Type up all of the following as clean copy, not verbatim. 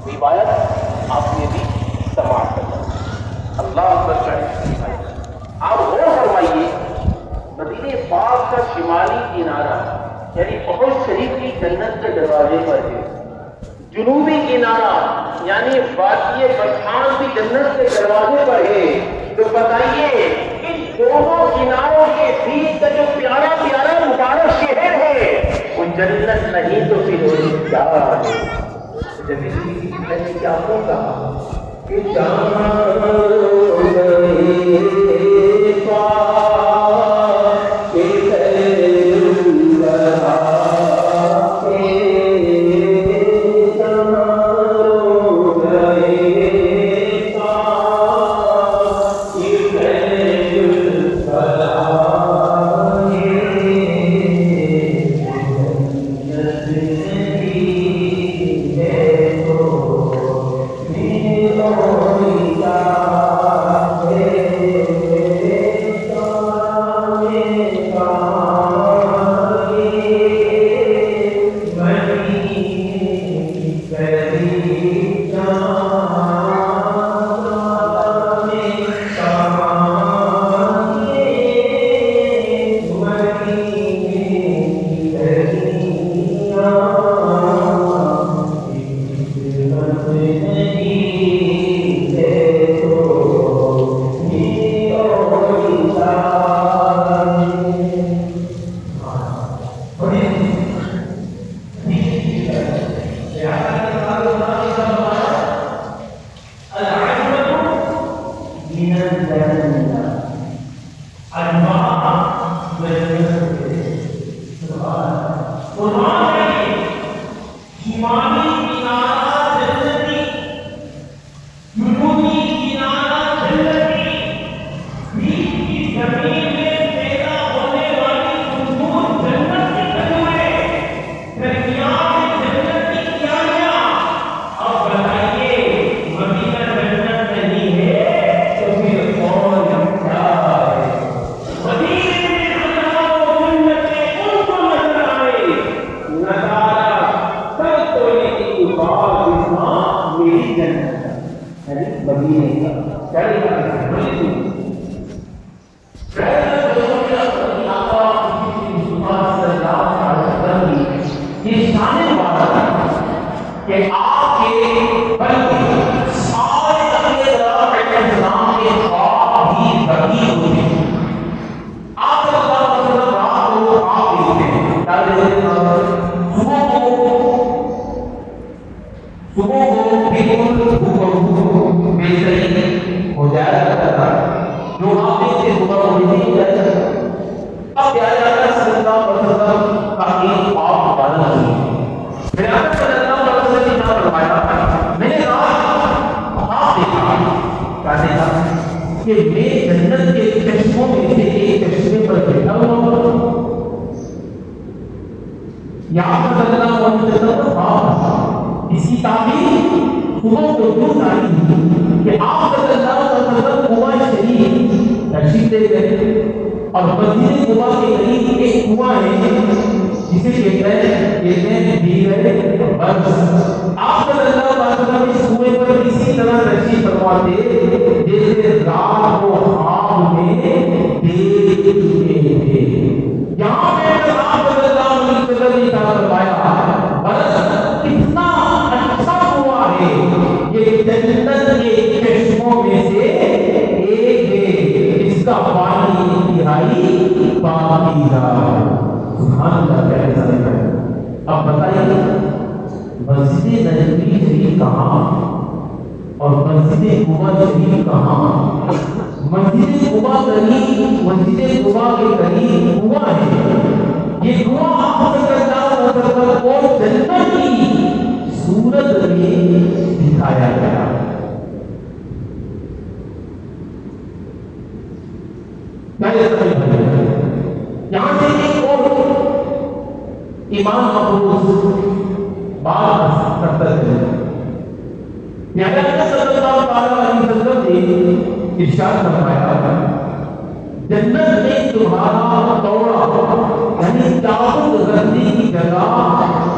روایت آپ نے بھی سماعت کرنا. اللہ اکبر کہیں. آپ غور فرمائیے مدینہ پاک کا شمالی کنارہ یعنی احد شریف کی جنت کے دروازے پر ہے. جنوبی کنارہ یعنی وادی بطحان کی جنت کے دروازے پر ہے. تو بتائیے ان دونوں کناروں کے بیچ کا جو پیارا پیارا مبارک شہر ہے وہ جنت نہیں تو پھر کیا ہے؟ میں نے کیا کہا کہ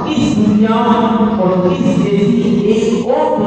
اس دنیا اور اس جیسی ایک اور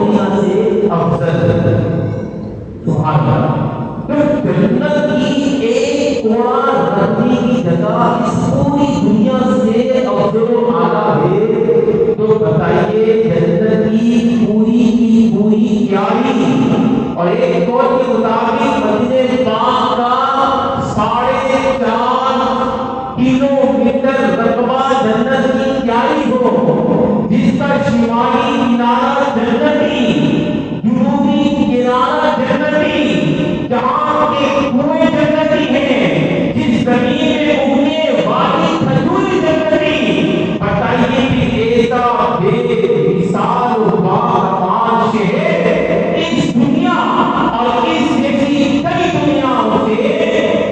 شمالی کنارہ جنتی، جنوبی کنارہ جنتی، جہاں کے کنویں جنتی ہیں، جس زمین میں اگنے والی کھجور جنتی، بتائیے کہ ایسا بے مثال و باکمال شہر اس دنیا اور اس جیسی کئی دنیاؤں سے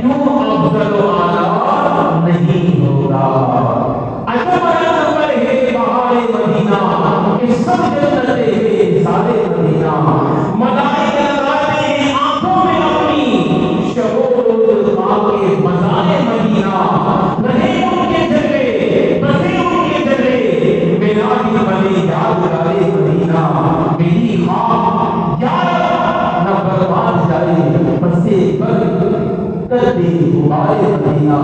کیوں افضل و اعلیٰ نہیں ہوگا؟ عجب نمبر ہے بہار مدینہ کہ سب جنتیں ہیں سارے مدینہ، ملائکہ لگاتے ہیں آنکھوں میں اپنی، شب و روز خاک کے مزار مدینہ، رہے ان کے جلوے بسے ان کے جلوے، میرا بھی بنے یادگار مدینہ، میری خواہ یار نہ برباد جائے بسے بر کر دے غبار مدینہ،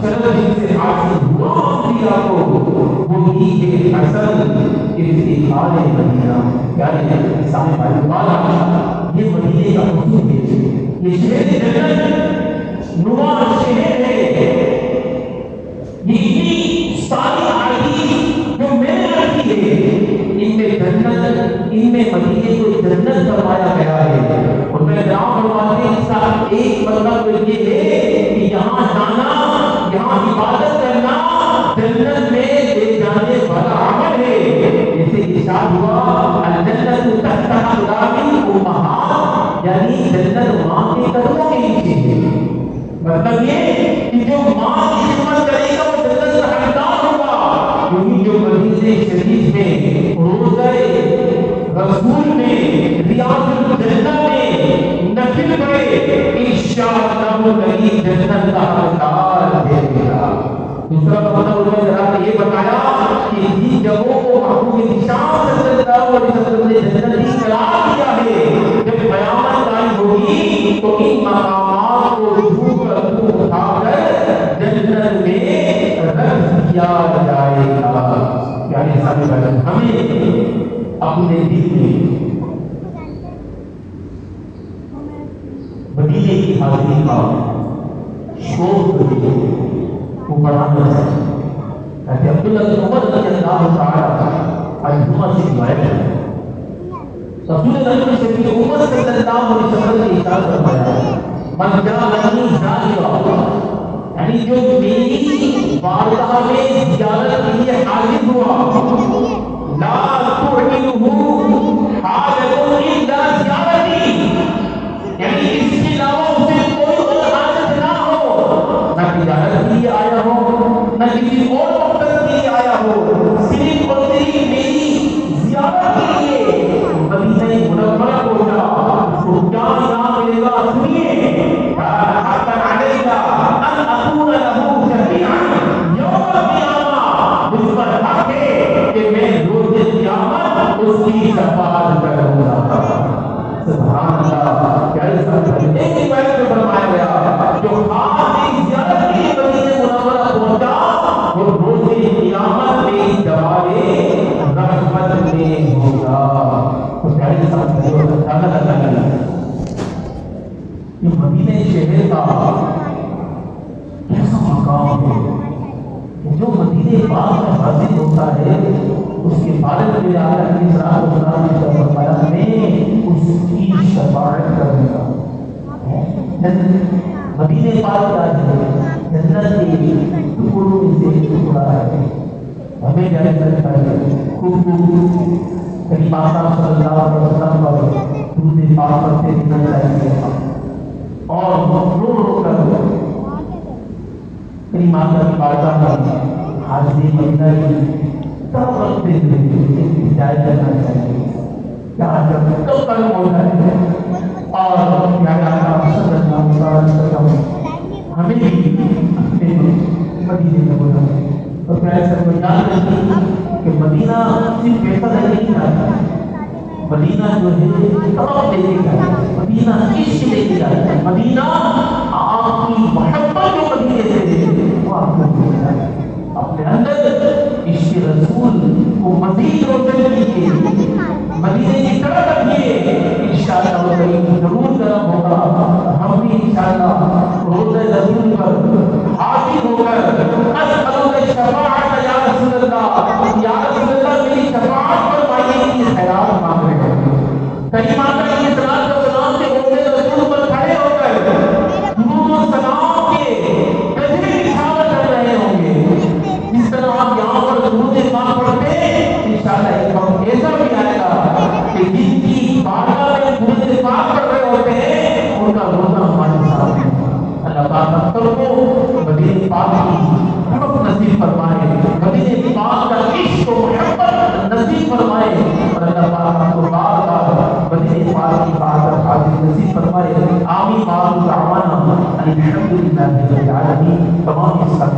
شرف سے حاصل ہوا انبیاء کو وہی ہے حسن افتخار مدینہ۔ پیارے سامنے بھائی والا یہ مدینے کا حسن ہے، یہ شہر جنت نما شہر ہے، یہ اتنی ساری احادیث جو میں نے رکھی ہے ان میں جنت، ان میں مدینے کو جنت فرمایا گیا ہے۔ اور میں گرام فرماتے ہیں اس کا ایک مطلب یہ ہے کہ یہاں جانا، یہاں عبادت کرنا جنت میں لے جانے والا عمل ہے۔ جیسے ارشاد ہوا الجنت تحت اقدام الامہات، یعنی جنت ماں کے قدموں کے نیچے ہے۔ مطلب یہ کہ جو ماں کی خدمت کرے گا وہ جنت کا حقدار ہوگا، کیونکہ جو مدینے شریف میں روضہ رسول میں ریاض الجنہ میں نفل پڑے انشاءاللہ نبی جنت کا حقدار ہے گا۔ دوسرا مطلب انہوں نے ذرا یہ بتایا کہ جن جگہوں کو محبوب نشان صلی اللہ علیہ وسلم نے جنتی قرار دیا ہے، جب قیامت قائم ہوگی تو ان مقامات کو رجوع کر اٹھا کر جنت میں رکھ دیا جائے گا۔ پیارے سامنے بھائی ہمیں اپنے دل میں مدینے کی حاضری کا شوق کو بڑھانا چاہیے۔ کہتے عبداللہ بن عمر رضی اللہ تعالیٰ عنہما سے روایت ہے رسول اللہ شریف عمر صلی اللہ علیہ وسلم نے ارشاد فرمایا من جاءنی زائرا، یعنی جو میری بارگاہ میں زیارت کے لیے حاضر ہوا، لا تعجلہ حاجۃ الا زیارتی، یعنی اس کے علاوہ اسے کوئی اور حاجت نہ ہو، نہ تجارت کے لیے آیا ہو نہ کسی اور مقصد کے لیے آیا ہو، صرف اور صرف میری زیارت کے لیے مدینہ منورہ پہنچا، اس کو کیا انعام ملے گا سنیے، حقا علیہ ان اکون لہ شفیعا یوم القیامہ، مجھ پر حق ہے کہ میں روز قیامت اس کی شفاعت کروں گا۔ سبحان اللہ۔ پیارے ساتھی ایک روایت میں فرمایا گیا جو خاص ایک زیارت کے لیے مدینہ منورہ پہنچا وہ روز قیامت میں دوارے رحمت میں ہوگا۔ تو پیارے ساتھی یہ مدینہ شہر کا کیسا مقام ہے، جو مدینہ پاک میں حاضر ہوتا ہے اس کے بارے میں میرے آقا علیہ الصلوۃ والسلام نے فرمایا میں اس کی شفاعت کروں گا۔ مدینہ پاک کا جنت کے ٹکڑوں میں سے ایک ٹکڑا ہے، ہمیں جانے چاہیے خوب کریم آقا صلی اللہ علیہ وسلم پر درود پاک پڑھتے رہنا چاہیے اور رو رو کر کریم آقا کی بارگاہ میں حاضری مدینہ کی سب رکھتے ہوئے ہدایت کرنا چاہیے کہ جب کب قلم ہو جائے اور پیارے آقا صلی اللہ علیہ وسلم ہمیں بھی اپنے مدینے میں بولا تو پیارے سب کو یاد رکھیں کہ مدینہ صرف پیسہ نہیں جاتا، مدینہ جو ہے طرف لے کے جاتا ہے، مدینہ عشق لے کے جاتا ہے، مدینہ آپ کی محبت جو مدینے سے ہے وہ آپ کو دے جاتا ہے۔ اپنے اندر عشق رسول کو مزید روشن کیجیے، مدینے کی طرف رکھیے، انشاءاللہ وہ کریم ضرور کرم ہوگا۔ ہم بھی انشاءاللہ روزہ رسول پر حاضر ہو کر اسألک شفاعت یا رسول اللہ، یا رسول اللہ میری شفاعت فرمائیے ایک وقت ایسا بھی آئے گا کہ جن کی بارگاہ میں درود پاک کر رہے ہوتے ہیں ان کا روزہ ہمارے سامنے ہے۔ اللہ پاک ہم سب کو مدینے پاک کی محبت نصیب فرمائے، مدینے پاک کا عشق و محبت نصیب فرمائے، اور اللہ پاک ہم کو بار بار مدینے پاک کی بارگاہ حاضر نصیب فرمائے۔ آمین۔ وآخر دعوانا ان الحمد للہ رب العالمین۔ تمام